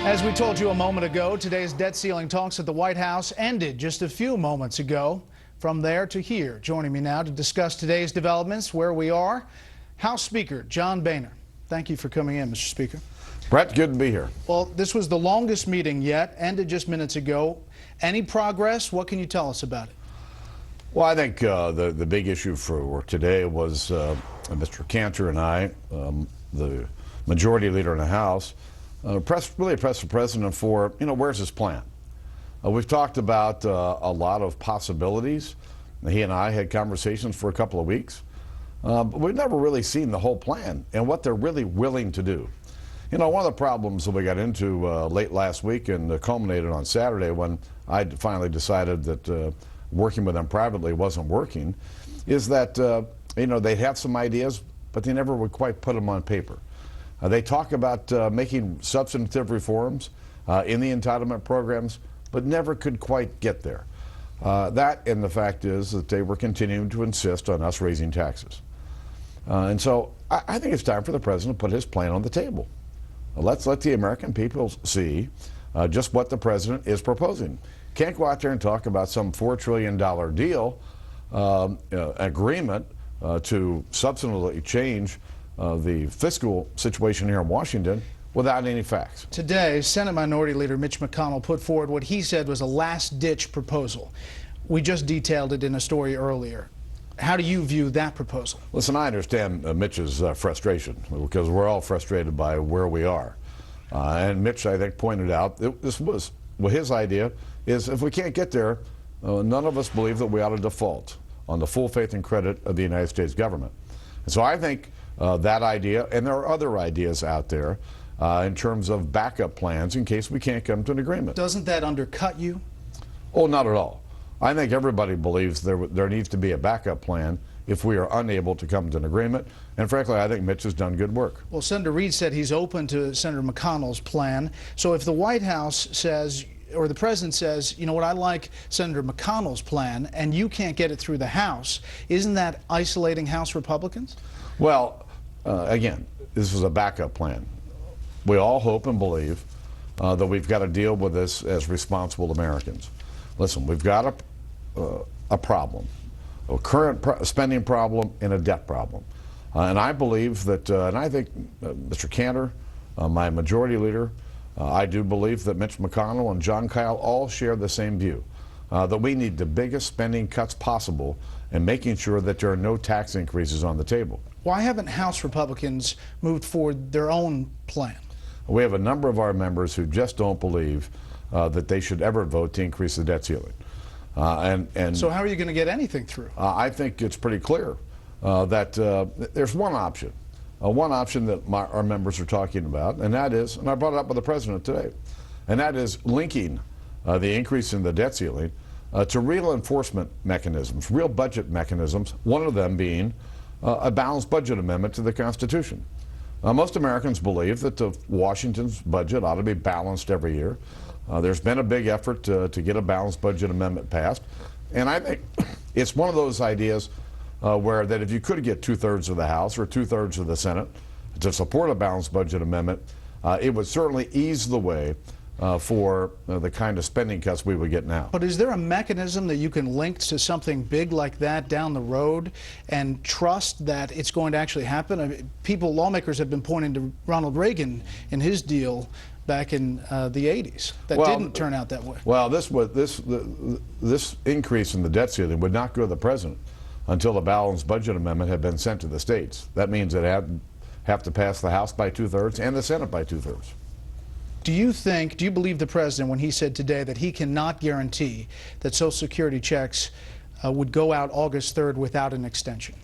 As we told you a moment ago, today's debt ceiling talks at the White House ended just a few moments ago. From there to here, joining me now to discuss today's developments, where we are, House Speaker John Boehner. Thank you for coming in, Mr. Speaker. Brett, good to be here. Well, this was the longest meeting yet, ended just minutes ago. Any progress? What can you tell us about it? Well, I think the big issue for today was Mr. Cantor and I, the majority leader in the House, really pressed the president for, where's his plan? We've talked about a lot of possibilities. He and I had conversations for a couple of weeks, but we've never really seen the whole plan and what they're really willing to do. One of the problems that we got into late last week and culminated on Saturday when I finally decided that working with them privately wasn't working is that, they have some ideas, but they never would quite put them on paper. They talk about making substantive reforms in the entitlement programs, but never could quite get there. That, and the fact is that they were continuing to insist on us raising taxes. And so I think it's time for the president to put his plan on the table. Let's let the American people see just what the president is proposing. Can't go out there and talk about some $4 trillion deal, agreement to substantively change the fiscal situation here in Washington without any facts. Today, Senate Minority Leader Mitch McConnell put forward what he said was a last-ditch proposal. We just detailed it in a story earlier. How do you view that proposal? Listen, I understand Mitch's frustration, because we're all frustrated by where we are. And Mitch, I think, pointed out his idea is if we can't get there, none of us believe that we ought to default on the full faith and credit of the United States government. And so I think that idea, and there are other ideas out there, in terms of backup plans in case we can't come to an agreement. Doesn't that undercut you? Oh, not at all. I think everybody believes there needs to be a backup plan if we are unable to come to an agreement. And frankly, I think Mitch has done good work. Well, Senator Reid said he's open to Senator McConnell's plan. So if the White House says, or the president says, you know what, I like Senator McConnell's plan, and you can't get it through the House, isn't that isolating House Republicans? Well, again, this is a backup plan. We all hope and believe that we've got to deal with this as responsible Americans. Listen, we've got a problem, a current spending problem and a debt problem. And I believe that, and I think Mr. Cantor, my majority leader, I do believe that Mitch McConnell and John Kyle all share the same view, that we need the biggest spending cuts possible and making sure that there are no tax increases on the table. Why haven't House Republicans moved forward their own plan? We have a number of our members who just don't believe that they should ever vote to increase the debt ceiling. So how are you going to get anything through? I think it's pretty clear that there's one option that our members are talking about, and that is, and I brought it up with the president today, and that is linking the increase in the debt ceiling to real enforcement mechanisms, real budget mechanisms, one of them being a balanced budget amendment to the Constitution. Most Americans believe that Washington's budget ought to be balanced every year. There's been a big effort to get a balanced budget amendment passed. And I think it's one of those ideas where that if you could get 2/3 of the House or 2/3 of the Senate to support a balanced budget amendment, it would certainly ease the way for the kind of spending cuts we would get now. But is there a mechanism that you can link to something big like that down the road and trust that it's going to actually happen? I mean, lawmakers have been pointing to Ronald Reagan in his deal back in the 80s. That didn't turn out that way. Well, this increase in the debt ceiling would not go to the president until the balanced budget amendment had been sent to the states. That means it have to pass the House by 2/3 and the Senate by 2/3. Do you believe the president when he said today that he cannot guarantee that Social Security checks would go out August 3rd without an extension?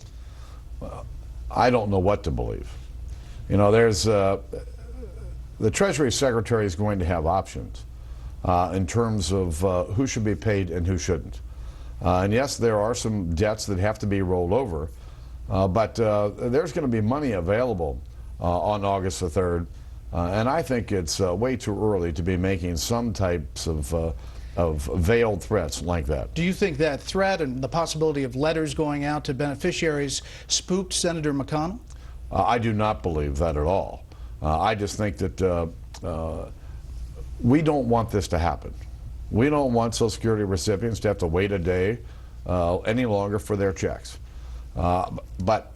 Well, I don't know what to believe. There's the Treasury Secretary is going to have options in terms of who should be paid and who shouldn't. And yes, there are some debts that have to be rolled over, but there's going to be money available on August the 3rd. And I think it's way too early to be making some types of veiled threats like that. Do you think that threat and the possibility of letters going out to beneficiaries spooked Senator McConnell? I do not believe that at all. I just think that we don't want this to happen. We don't want Social Security recipients to have to wait a day any longer for their checks. But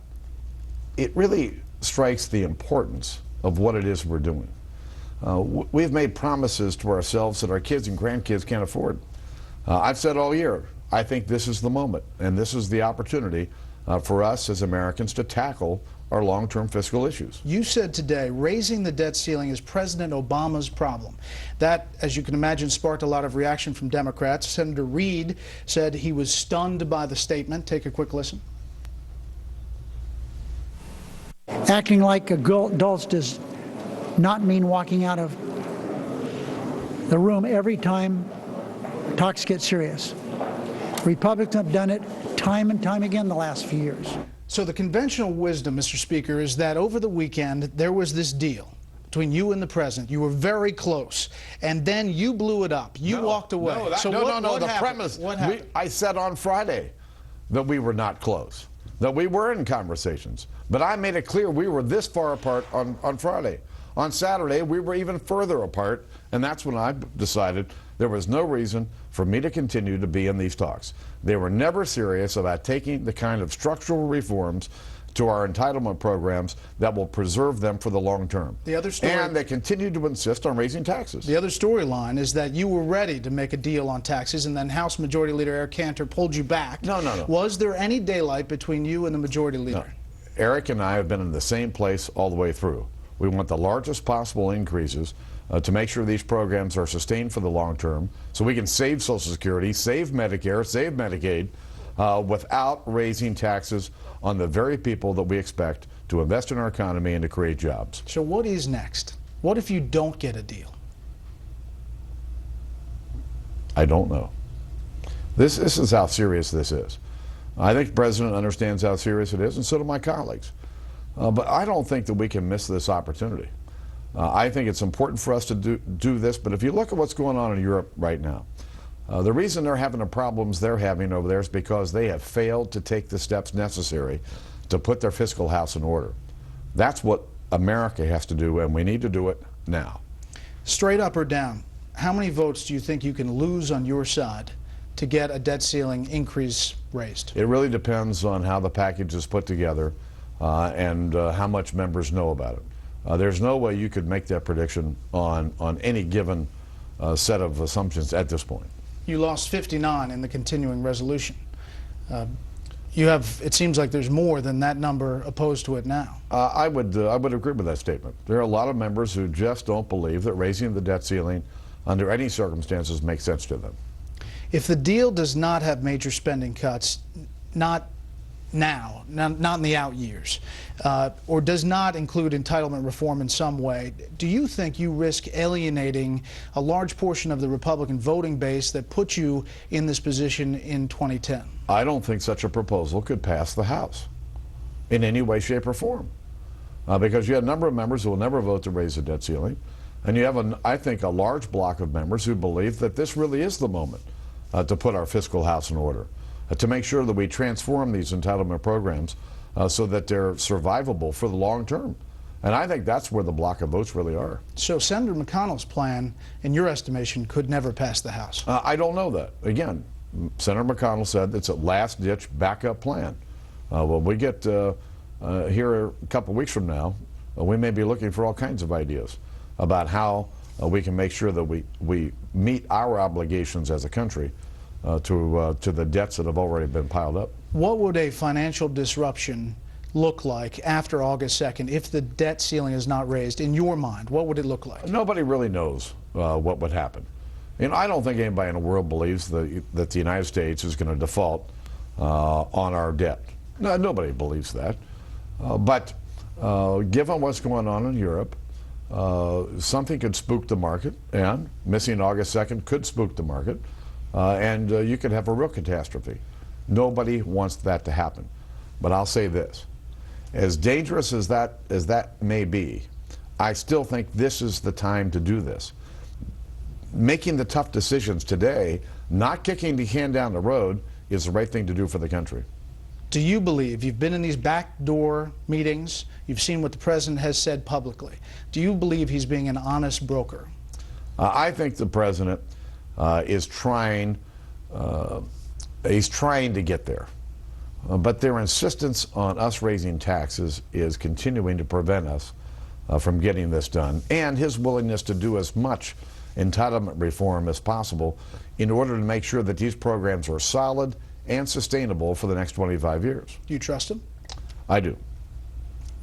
it really strikes the importance of what it is we're doing. We've made promises to ourselves that our kids and grandkids can't afford. I've said all year, I think this is the moment, and this is the opportunity for us as Americans to tackle our long-term fiscal issues. You said today raising the debt ceiling is President Obama's problem. That, as you can imagine, sparked a lot of reaction from Democrats. Senator Reid said he was stunned by the statement. Take a quick listen. Acting like adults does not mean walking out of the room every time talks get serious. Republicans have done it time and time again the last few years. So the conventional wisdom, Mr. Speaker, is that over the weekend there was this deal between you and the president. You were very close, and then you blew it up. You walked away. No, the premise. What happened? I said on Friday that we were not close, that we were in conversations. But I made it clear we were this far apart on Friday. On Saturday, we were even further apart, and that's when I decided there was no reason for me to continue to be in these talks. They were never serious about taking the kind of structural reforms to our entitlement programs that will preserve them for the long term. The other story, and they continued to insist on raising taxes. The other storyline is that you were ready to make a deal on taxes, and then House Majority Leader Eric Cantor pulled you back. No. Was there any daylight between you and the Majority Leader? No. Eric and I have been in the same place all the way through. We want the largest possible increases to make sure these programs are sustained for the long term so we can save Social Security, save Medicare, save Medicaid without raising taxes on the very people that we expect to invest in our economy and to create jobs. So what is next? What if you don't get a deal? I don't know. This is how serious this is. I think the president understands how serious it is, and so do my colleagues. But I don't think that we can miss this opportunity. I think it's important for us to do this, but if you look at what's going on in Europe right now, the reason they're having the problems they're having over there is because they have failed to take the steps necessary to put their fiscal house in order. That's what America has to do, and we need to do it now. Straight up or down, how many votes do you think you can lose on your side to get a debt ceiling increase raised? It really depends on how the package is put together and how much members know about it. There's no way you could make that prediction on any given set of assumptions at this point. You lost 59 in the continuing resolution. It seems like there's more than that number opposed to it now. I would agree with that statement. There are a lot of members who just don't believe that raising the debt ceiling under any circumstances makes sense to them. If the deal does not have major spending cuts, not now, not in the out years, or does not include entitlement reform in some way, do you think you risk alienating a large portion of the Republican voting base that put you in this position in 2010? I don't think such a proposal could pass the House in any way, shape, or form, because you have a number of members who will never vote to raise the debt ceiling, and you have, I think, a large block of members who believe that this really is the moment to put our fiscal house in order, to make sure that we transform these entitlement programs so that they're survivable for the long term. And I think that's where the block of votes really are. So Senator McConnell's plan, in your estimation, could never pass the House? I don't know that. Again, Senator McConnell said it's a last-ditch backup plan. When we get here a couple weeks from now, we may be looking for all kinds of ideas about how we can make sure that we meet our obligations as a country to the debts that have already been piled up. What would a financial disruption look like after August 2nd if the debt ceiling is not raised? In your mind, what would it look like? Nobody really knows what would happen. You know, I don't think anybody in the world believes that the United States is going to default on our debt. No, nobody believes that. But given what's going on in Europe, something could spook the market, and missing August 2nd could spook the market, and you could have a real catastrophe. Nobody wants that to happen. But I'll say this, as dangerous as that may be, I still think this is the time to do this. Making the tough decisions today, not kicking the can down the road, is the right thing to do for the country. Do you believe, you've been in these backdoor meetings, you've seen what the president has said publicly, do you believe he's being an honest broker? I think the president is trying. He's trying to get there, but their insistence on us raising taxes is continuing to prevent us from getting this done, and his willingness to do as much entitlement reform as possible in order to make sure that these programs are solid and sustainable for the next 25 years. Do you trust him? I do.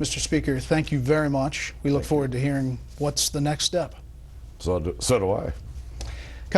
Mr. Speaker, thank you very much. We look forward to hearing what's the next step. So do I.